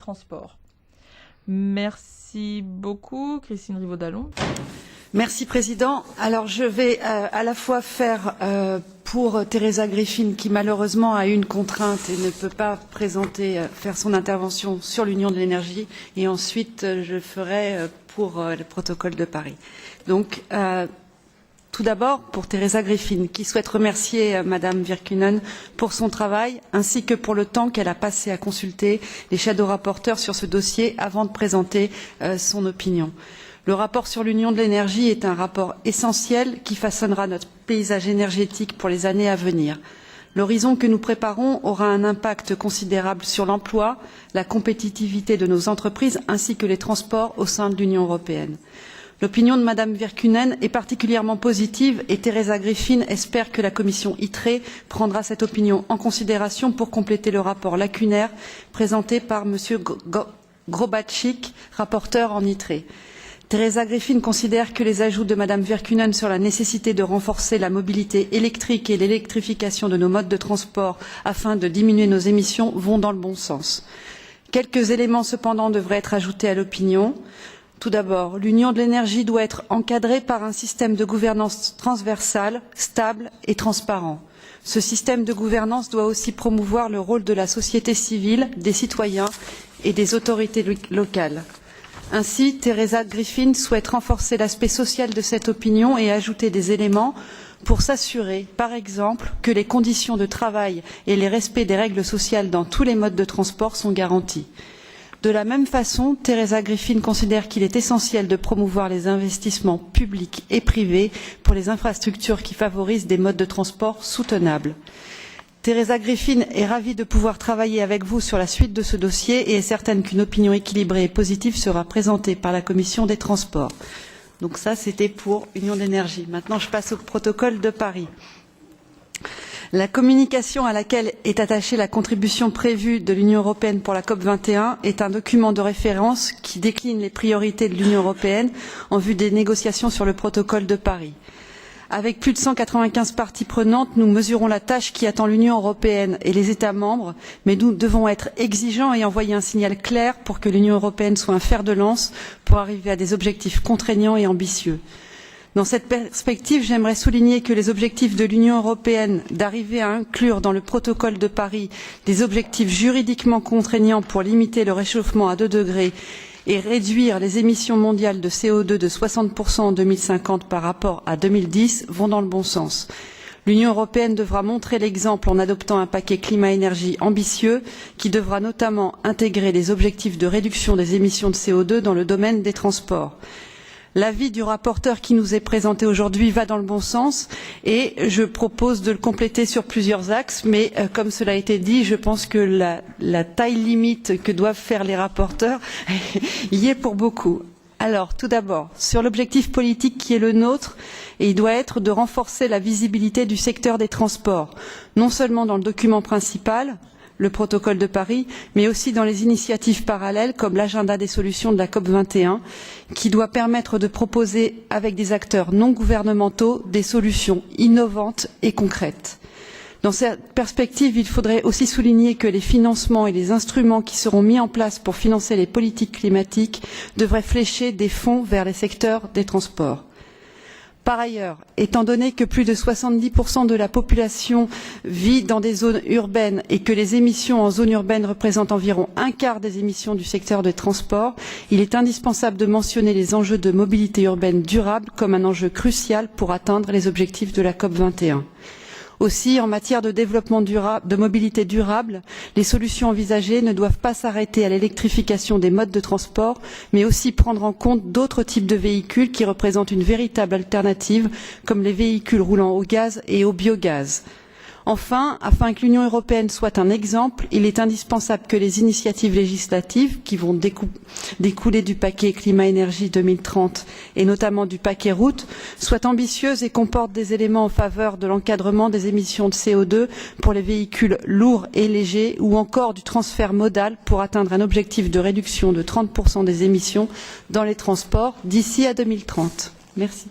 transport. Merci beaucoup, Christine Rivaud-Dallon. Merci Président. Alors je vais à la fois faire pour Teresa Griffin qui malheureusement a eu une contrainte et ne peut pas faire son intervention sur l'Union de l'énergie et ensuite je ferai pour le protocole de Paris. Donc tout d'abord pour Teresa Griffin qui souhaite remercier Madame Virkkunen pour son travail ainsi que pour le temps qu'elle a passé à consulter les shadow rapporteurs sur ce dossier avant de présenter son opinion. Le rapport sur l'Union de l'énergie est un rapport essentiel qui façonnera notre paysage énergétique pour les années à venir. L'horizon que nous préparons aura un impact considérable sur l'emploi, la compétitivité de nos entreprises ainsi que les transports au sein de l'Union européenne. L'opinion de Madame Virkkunen est particulièrement positive et Teresa Griffin espère que la commission ITRE prendra cette opinion en considération pour compléter le rapport lacunaire présenté par Monsieur Gróbarczyk, rapporteur en ITRE. Teresa Griffin considère que les ajouts de Madame Virkkunen sur la nécessité de renforcer la mobilité électrique et l'électrification de nos modes de transport afin de diminuer nos émissions vont dans le bon sens. Quelques éléments cependant devraient être ajoutés à l'opinion. Tout d'abord, l'Union de l'énergie doit être encadrée par un système de gouvernance transversale, stable et transparent. Ce système de gouvernance doit aussi promouvoir le rôle de la société civile, des citoyens et des autorités locales. Ainsi, Teresa Griffin souhaite renforcer l'aspect social de cette opinion et ajouter des éléments pour s'assurer, par exemple, que les conditions de travail et les respects des règles sociales dans tous les modes de transport sont garantis. De la même façon, Teresa Griffin considère qu'il est essentiel de promouvoir les investissements publics et privés pour les infrastructures qui favorisent des modes de transport soutenables. Teresa Griffin est ravie de pouvoir travailler avec vous sur la suite de ce dossier et est certaine qu'une opinion équilibrée et positive sera présentée par la Commission des Transports. Donc ça, c'était pour Union de l'énergie. Maintenant, je passe au protocole de Paris. La communication à laquelle est attachée la contribution prévue de l'Union européenne pour la COP 21 est un document de référence qui décline les priorités de l'Union européenne en vue des négociations sur le protocole de Paris. Avec plus de 195 parties prenantes, nous mesurons la tâche qui attend l'Union européenne et les États membres, mais nous devons être exigeants et envoyer un signal clair pour que l'Union européenne soit un fer de lance pour arriver à des objectifs contraignants et ambitieux. Dans cette perspective, j'aimerais souligner que les objectifs de l'Union européenne d'arriver à inclure dans le protocole de Paris des objectifs juridiquement contraignants pour limiter le réchauffement à 2 degrés et réduire les émissions mondiales de CO2 de 60% en 2050 par rapport à 2010 vont dans le bon sens. L'Union européenne devra montrer l'exemple en adoptant un paquet climat-énergie ambitieux qui devra notamment intégrer les objectifs de réduction des émissions de CO2 dans le domaine des transports. L'avis du rapporteur qui nous est présenté aujourd'hui va dans le bon sens et je propose de le compléter sur plusieurs axes, mais comme cela a été dit, je pense que la taille limite que doivent faire les rapporteurs y est pour beaucoup. Alors, tout d'abord, sur l'objectif politique qui est le nôtre, et il doit être de renforcer la visibilité du secteur des transports, non seulement dans le document principal, le protocole de Paris, mais aussi dans les initiatives parallèles comme l'agenda des solutions de la COP 21, qui doit permettre de proposer avec des acteurs non gouvernementaux des solutions innovantes et concrètes. Dans cette perspective, il faudrait aussi souligner que les financements et les instruments qui seront mis en place pour financer les politiques climatiques devraient flécher des fonds vers les secteurs des transports. Par ailleurs, étant donné que plus de 70% de la population vit dans des zones urbaines et que les émissions en zone urbaine représentent environ un quart des émissions du secteur des transports, il est indispensable de mentionner les enjeux de mobilité urbaine durable comme un enjeu crucial pour atteindre les objectifs de la COP 21. Aussi, en matière de développement durable, de mobilité durable, les solutions envisagées ne doivent pas s'arrêter à l'électrification des modes de transport, mais aussi prendre en compte d'autres types de véhicules qui représentent une véritable alternative, comme les véhicules roulant au gaz et au biogaz. Enfin, afin que l'Union européenne soit un exemple, il est indispensable que les initiatives législatives qui vont découler du paquet climat-énergie 2030 et notamment du paquet route soient ambitieuses et comportent des éléments en faveur de l'encadrement des émissions de CO2 pour les véhicules lourds et légers ou encore du transfert modal pour atteindre un objectif de réduction de 30% des émissions dans les transports d'ici à 2030. Merci.